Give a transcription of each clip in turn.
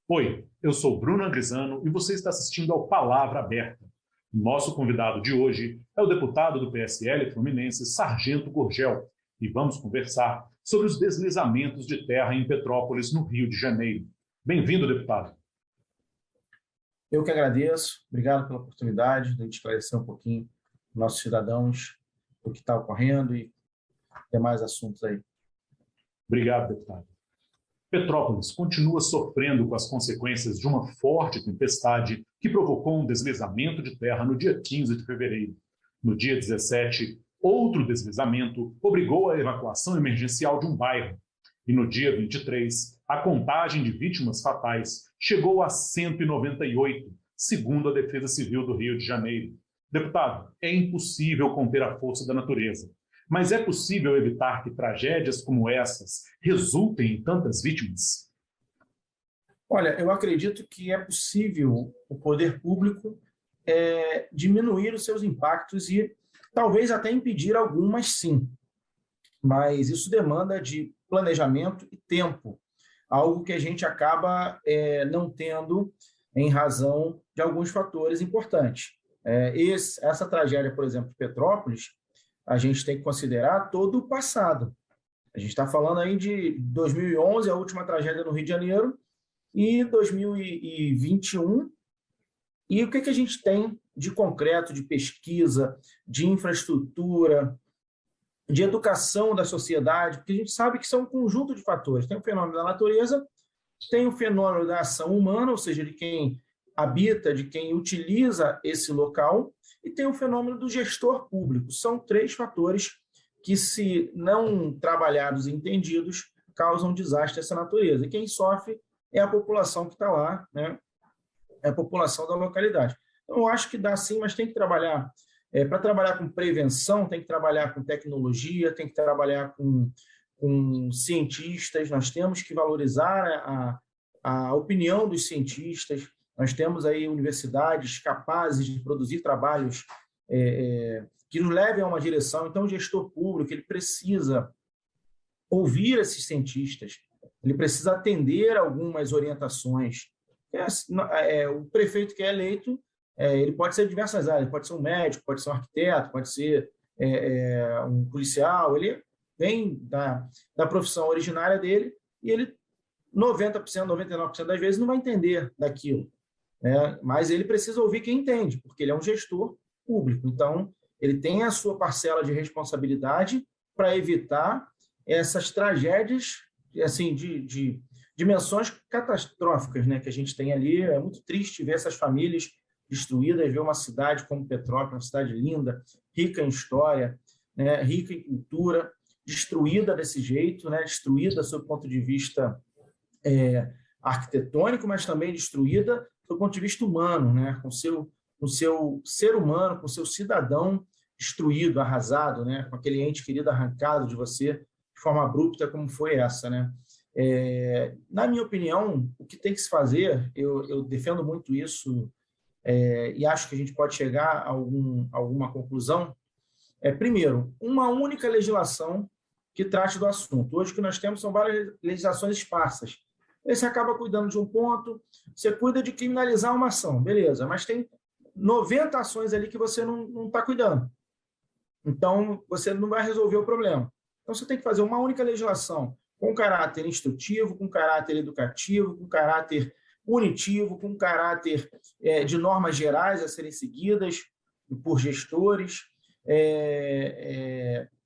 Oi, eu sou Bruno Andrizano e você está assistindo ao Palavra Aberta. Nosso convidado de hoje é o deputado do PSL Fluminense, Sargento Gurgel, e vamos conversar sobre os deslizamentos de terra em Petrópolis, no Rio de Janeiro. Bem-vindo, deputado. Eu que agradeço, obrigado pela oportunidade de a gente esclarecer um pouquinho nossos cidadãos o que está ocorrendo e demais assuntos aí. Obrigado, deputado. Petrópolis continua sofrendo com as consequências de uma forte tempestade que provocou um deslizamento de terra no dia 15 de fevereiro. No dia 17, outro deslizamento obrigou a evacuação emergencial de um bairro. E no dia 23, a contagem de vítimas fatais chegou a 198, segundo a Defesa Civil do Rio de Janeiro. Deputado, é impossível conter a força da natureza. Mas é possível evitar que tragédias como essas resultem em tantas vítimas? Olha, eu acredito que é possível o poder público diminuir os seus impactos e talvez até impedir algumas, sim. Mas isso demanda de planejamento e tempo, algo que a gente acaba não tendo em razão de alguns fatores importantes. Essa tragédia, por exemplo, de Petrópolis, a gente tem que considerar todo o passado. A gente está falando aí de 2011, a última tragédia no Rio de Janeiro, e 2021. E o que a gente tem de concreto, de pesquisa, de infraestrutura, de educação da sociedade? Porque a gente sabe que são um conjunto de fatores. Tem o fenômeno da natureza, tem o fenômeno da ação humana, ou seja, de quem habita, de quem utiliza esse local, e tem o fenômeno do gestor público. São três fatores que, se não trabalhados e entendidos, causam desastre a essa natureza. E quem sofre é a população que está lá, né? É a população da localidade. Então, eu acho que dá sim, mas tem que trabalhar. Para trabalhar com prevenção, tem que trabalhar com tecnologia, tem que trabalhar com cientistas, nós temos que valorizar a opinião dos cientistas. Nós temos aí universidades capazes de produzir trabalhos que nos levem a uma direção. Então, o gestor público ele precisa ouvir esses cientistas, ele precisa atender algumas orientações. O prefeito que é eleito, ele pode ser de diversas áreas, pode ser um médico, pode ser um arquiteto, pode ser um policial, ele vem da profissão originária dele e ele 90%, 99% das vezes não vai entender daquilo. Mas ele precisa ouvir quem entende, porque ele é um gestor público. Então, ele tem a sua parcela de responsabilidade para evitar essas tragédias assim, de dimensões catastróficas, né, que a gente tem ali. É muito triste ver essas famílias destruídas, ver uma cidade como Petrópolis, uma cidade linda, rica em história, né, rica em cultura, destruída desse jeito, né, destruída sob o ponto de vista arquitetônico, mas também destruída do ponto de vista humano, né? Com o seu ser humano, com o seu cidadão destruído, arrasado, né? Com aquele ente querido arrancado de você de forma abrupta, como foi essa, né? Na minha opinião, o que tem que se fazer, eu defendo muito isso e acho que a gente pode chegar a alguma conclusão, primeiro, uma única legislação que trate do assunto. Hoje o que nós temos são várias legislações esparsas. Aí você acaba cuidando de um ponto, você cuida de criminalizar uma ação, beleza, mas tem 90 ações ali que você não está cuidando. Então, você não vai resolver o problema. Então, você tem que fazer uma única legislação com caráter instrutivo, com caráter educativo, com caráter punitivo, com caráter de normas gerais a serem seguidas por gestores,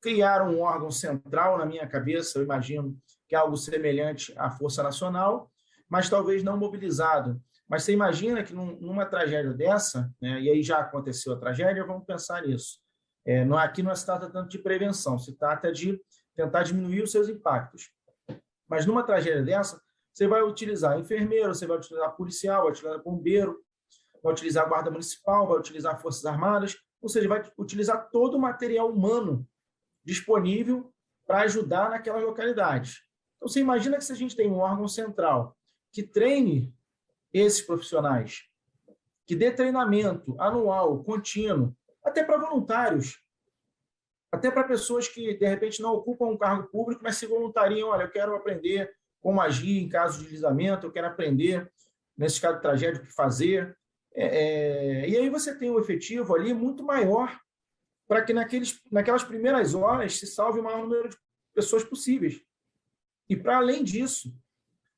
criar um órgão central, na minha cabeça, eu imagino que é algo semelhante à Força Nacional, mas talvez não mobilizado. Mas você imagina que numa tragédia dessa, né, e aí já aconteceu a tragédia, vamos pensar nisso. Aqui não se trata tanto de prevenção, se trata de tentar diminuir os seus impactos. Mas numa tragédia dessa, você vai utilizar enfermeiro, você vai utilizar policial, vai utilizar bombeiro, vai utilizar guarda municipal, vai utilizar forças armadas, ou seja, vai utilizar todo o material humano disponível para ajudar naquelas localidades. Então, você imagina que se a gente tem um órgão central que treine esses profissionais, que dê treinamento anual, contínuo, até para voluntários, até para pessoas que, de repente, não ocupam um cargo público, mas se voluntariam, olha, eu quero aprender como agir em caso de deslizamento, eu quero aprender, nesse caso de tragédia, o que fazer. E aí você tem um efetivo ali muito maior para que naquelas primeiras horas se salve o maior número de pessoas possíveis. E, para além disso,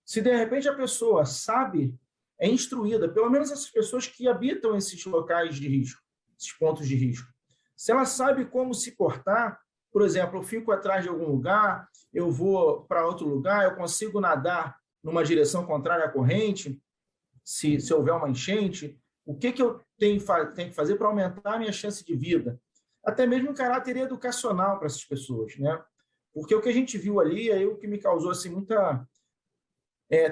se de repente a pessoa sabe, é instruída, pelo menos essas pessoas que habitam esses locais de risco, esses pontos de risco, se ela sabe como se portar, por exemplo, eu fico atrás de algum lugar, eu vou para outro lugar, eu consigo nadar numa direção contrária à corrente, se houver uma enchente, o que eu tenho que fazer para aumentar a minha chance de vida? Até mesmo em caráter educacional para essas pessoas, né? Porque o que a gente viu ali é o que me causou assim, muita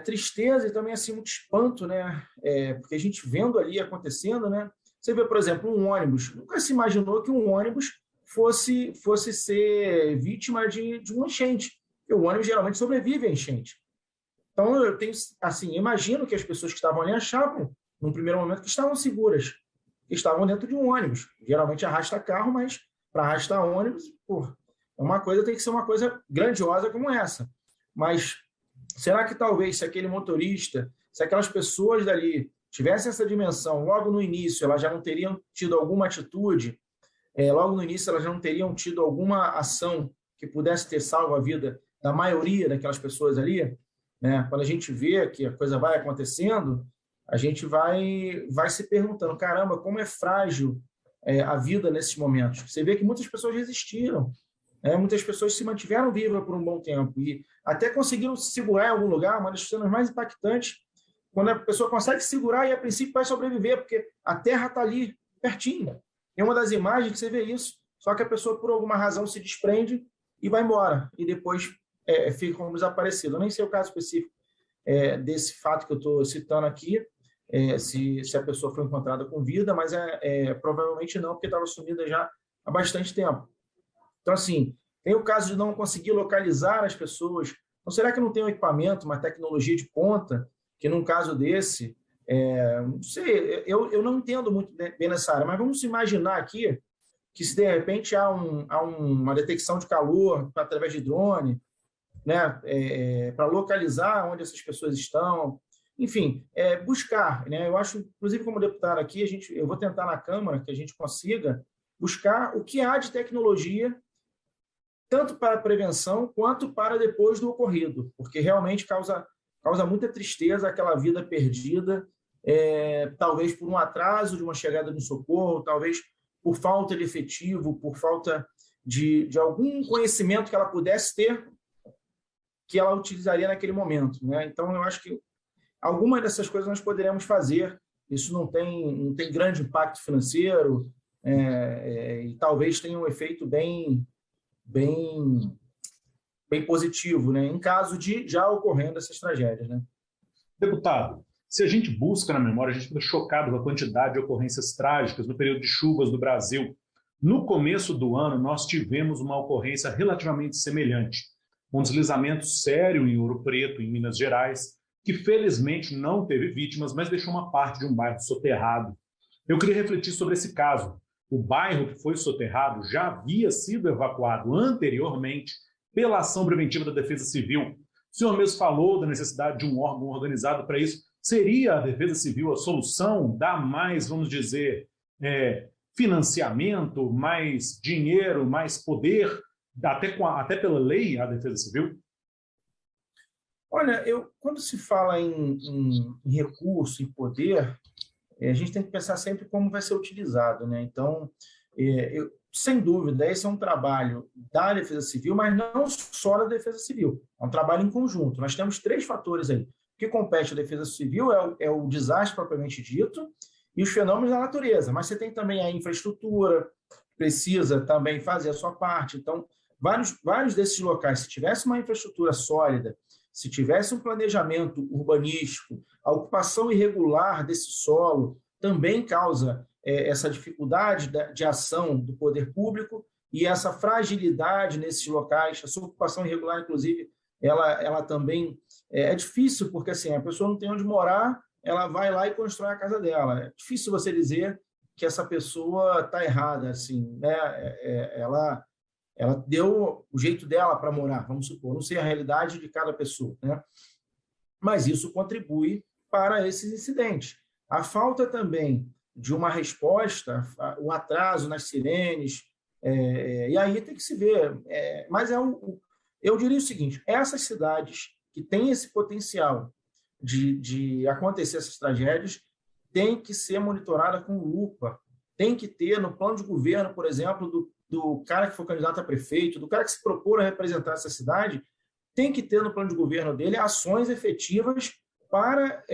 tristeza e também assim, muito espanto, né? Porque a gente vendo ali acontecendo, né? Você vê, por exemplo, um ônibus. Nunca se imaginou que um ônibus fosse ser vítima de uma enchente. Porque o ônibus geralmente sobrevive à enchente. Então, eu tenho, assim, imagino que as pessoas que estavam ali achavam, num primeiro momento, que estavam seguras, que estavam dentro de um ônibus. Geralmente arrasta carro, mas para arrastar ônibus, tem que ser uma coisa grandiosa como essa. Mas será que talvez se aquele motorista, se aquelas pessoas dali tivessem essa dimensão, logo no início elas já não teriam tido alguma atitude, logo no início elas já não teriam tido alguma ação que pudesse ter salvo a vida da maioria daquelas pessoas ali, né? Quando a gente vê que a coisa vai acontecendo, a gente vai se perguntando, caramba, como é frágil a vida nesses momentos. Você vê que muitas pessoas resistiram, muitas pessoas se mantiveram vivas por um bom tempo e até conseguiram se segurar em algum lugar. Uma das cenas mais impactantes, quando a pessoa consegue segurar e a princípio vai sobreviver, porque a terra está ali, pertinho. Em uma das imagens que você vê isso, só que a pessoa por alguma razão se desprende e vai embora, e depois fica como desaparecido. Eu nem sei o caso específico desse fato que eu estou citando aqui, se a pessoa foi encontrada com vida, mas provavelmente não, porque estava sumida já há bastante tempo. Então, assim, tem o caso de não conseguir localizar as pessoas. Então, será que não tem um equipamento, uma tecnologia de ponta, que num caso desse, não sei, eu não entendo muito bem nessa área, mas vamos imaginar aqui que se de repente há uma detecção de calor através de drone, né, para localizar onde essas pessoas estão, enfim, buscar, né? Eu acho, inclusive como deputado aqui, eu vou tentar na Câmara que a gente consiga buscar o que há de tecnologia tanto para a prevenção quanto para depois do ocorrido, porque realmente causa muita tristeza aquela vida perdida, talvez por um atraso de uma chegada de socorro, talvez por falta de efetivo, por falta de algum conhecimento que ela pudesse ter, que ela utilizaria naquele momento, né? Então, eu acho que algumas dessas coisas nós poderemos fazer. Isso não tem grande impacto financeiro, e talvez tenha um efeito bem positivo, né? Em caso de já ocorrendo essas tragédias, né? Deputado, se a gente busca na memória, a gente fica chocado com a quantidade de ocorrências trágicas no período de chuvas do Brasil. No começo do ano, nós tivemos uma ocorrência relativamente semelhante. Um deslizamento sério em Ouro Preto, em Minas Gerais, que felizmente não teve vítimas, mas deixou uma parte de um bairro soterrado. Eu queria refletir sobre esse caso. O bairro que foi soterrado já havia sido evacuado anteriormente pela ação preventiva da Defesa Civil. O senhor mesmo falou da necessidade de um órgão organizado para isso. Seria a Defesa Civil a solução? Dar mais, vamos dizer, financiamento, mais dinheiro, mais poder, até pela lei, à Defesa Civil? Olha, quando se fala em recurso, em poder, a gente tem que pensar sempre como vai ser utilizado, né? Então, sem dúvida, esse é um trabalho da Defesa Civil, mas não só da Defesa Civil. É um trabalho em conjunto. Nós temos 3 fatores aí. O que compete à Defesa Civil é o desastre propriamente dito e os fenômenos da natureza, mas você tem também a infraestrutura, precisa também fazer a sua parte. Então, vários desses locais, se tivesse uma infraestrutura sólida, se tivesse um planejamento urbanístico, a ocupação irregular desse solo também causa essa dificuldade de ação do poder público e essa fragilidade nesses locais. A sua ocupação irregular, inclusive, ela também é difícil, porque assim, a pessoa não tem onde morar, ela vai lá e constrói a casa dela. É difícil você dizer que essa pessoa está errada, assim, né? ela deu o jeito dela para morar, vamos supor, não sei a realidade de cada pessoa, né? Mas isso contribui para esses incidentes. A falta também de uma resposta, o atraso nas sirenes, e aí tem que se ver. Mas eu diria o seguinte: essas cidades que têm esse potencial de acontecer essas tragédias têm que ser monitoradas com lupa. Tem que ter no plano de governo, por exemplo, do cara que for candidato a prefeito, do cara que se propor a representar essa cidade, tem que ter no plano de governo dele ações efetivas para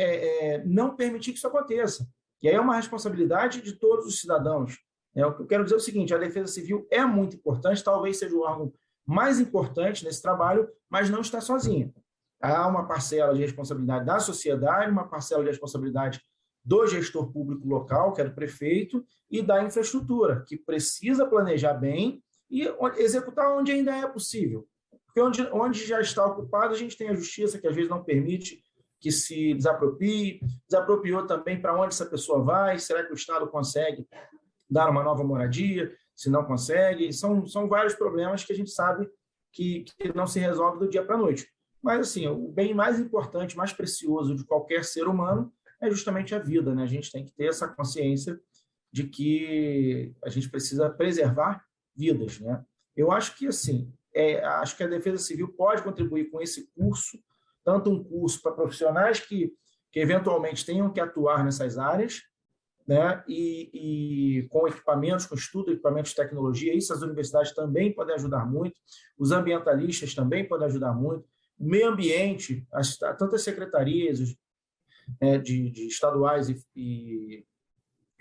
não permitir que isso aconteça. E aí é uma responsabilidade de todos os cidadãos. O que eu quero dizer é o seguinte: a Defesa Civil é muito importante, talvez seja o órgão mais importante nesse trabalho, mas não está sozinha. Há uma parcela de responsabilidade da sociedade, uma parcela de responsabilidade do gestor público local, que é do prefeito, e da infraestrutura, que precisa planejar bem e executar onde ainda é possível. Porque onde já está ocupado, a gente tem a justiça, que às vezes não permite que se desaproprie, desapropriou também para onde essa pessoa vai, será que o Estado consegue dar uma nova moradia, se não consegue, são vários problemas que a gente sabe que não se resolve do dia para a noite. Mas, assim, o bem mais importante, mais precioso de qualquer ser humano é justamente a vida, né? A gente tem que ter essa consciência de que a gente precisa preservar vidas, né? Eu acho que, assim, acho que a Defesa Civil pode contribuir com esse curso, tanto um curso para profissionais que eventualmente tenham que atuar nessas áreas, né? E com equipamentos, com estudo, equipamentos de tecnologia, isso as universidades também podem ajudar muito, os ambientalistas também podem ajudar muito, o meio ambiente, tantas secretarias de estaduais e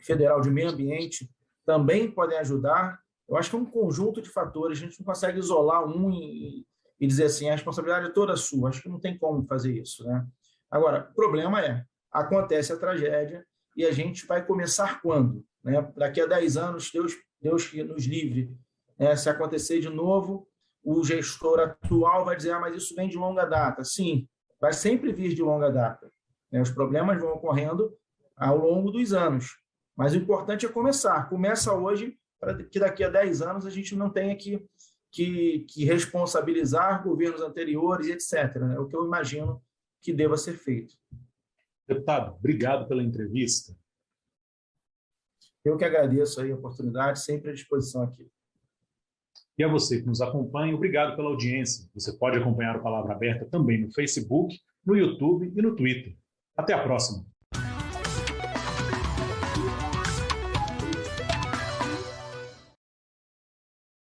federal de meio ambiente também podem ajudar. Eu acho que é um conjunto de fatores, a gente não consegue isolar um e dizer assim, a responsabilidade é toda sua, acho que não tem como fazer isso, né? Agora, o problema acontece a tragédia e a gente vai começar quando? Né? Daqui a 10 anos, Deus que nos livre, né? Se acontecer de novo, o gestor atual vai dizer, mas isso vem de longa data. Sim, vai sempre vir de longa data. Né? Os problemas vão ocorrendo ao longo dos anos. Mas o importante é começar. Começa hoje, para que daqui a 10 anos a gente não tenha que responsabilizar governos anteriores, etc. É o que eu imagino que deva ser feito. Deputado, obrigado pela entrevista. Eu que agradeço aí a oportunidade, sempre à disposição aqui. E a você que nos acompanha, obrigado pela audiência. Você pode acompanhar o Palavra Aberta também no Facebook, no YouTube e no Twitter. Até a próxima.